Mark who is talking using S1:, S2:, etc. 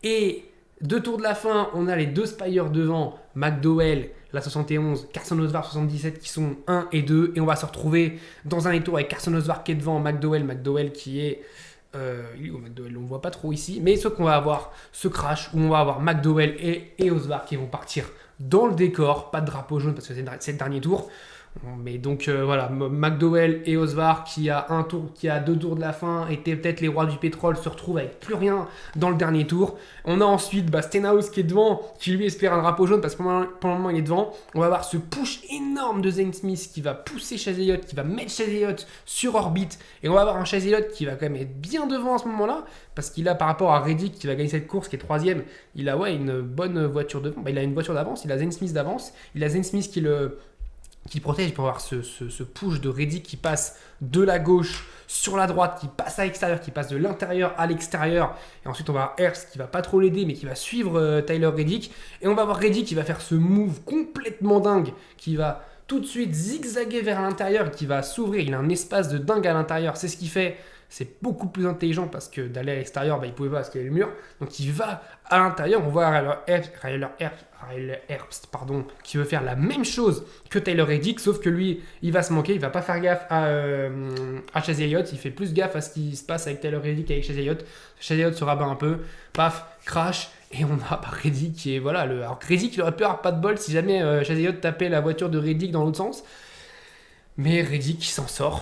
S1: Et 2 tours de la fin, on a les 2 Spires devant, McDowell, la 71, Carson Osvar 77 qui sont 1 et 2. Et on va se retrouver dans un des tours avec Carson Osvar qui est devant, McDowell qui est... il est où McDowell? On ne voit pas trop ici. Mais sauf qu'on va avoir ce crash où on va avoir McDowell et Osvar qui vont partir dans le décor. Pas de drapeau jaune parce que c'est le dernier tour. Mais donc voilà, McDowell et Osvar qui a 2 tours de la fin étaient peut-être les rois du pétrole se retrouvent avec plus rien dans le dernier tour. On a ensuite Stenhouse qui est devant, qui lui espère un drapeau jaune parce que pendant le moment il est devant. On va avoir ce push énorme de Zane Smith qui va pousser Chase Elliott, qui va mettre Chase Elliott sur orbite. Et on va avoir un Chase Elliott qui va quand même être bien devant à ce moment-là parce qu'il a par rapport à Reddick qui va gagner cette course qui est 3ème, il a une bonne voiture devant. Il a une voiture d'avance, il a Zane Smith d'avance, il a Zane Smith qui protège pour avoir ce push de Reddick qui passe de la gauche sur la droite, qui passe à l'extérieur, qui passe de l'intérieur à l'extérieur. Et ensuite, on va avoir Hurst qui va pas trop l'aider, mais qui va suivre Tyler Reddick. Et on va avoir Reddick qui va faire ce move complètement dingue, qui va tout de suite zigzaguer vers l'intérieur, qui va s'ouvrir. Il a un espace de dingue à l'intérieur. C'est ce qu'il fait. C'est beaucoup plus intelligent parce que d'aller à l'extérieur, il pouvait pas parce qu'il y avait le mur. Donc il va à l'intérieur. On voit Ryler Herbst, qui veut faire la même chose que Tyler Reddick, sauf que lui, il va se manquer. Il va pas faire gaffe à Chase Elliott. Il fait plus gaffe à ce qui se passe avec Tyler Reddick et avec Chase Elliott. Chase Elliott se rabat un peu. Paf, crash. Et on a Reddick qui est... Voilà, alors Reddick, il aurait pu avoir pas de bol si jamais Chase Elliott tapait la voiture de Reddick dans l'autre sens. Mais Reddick s'en sort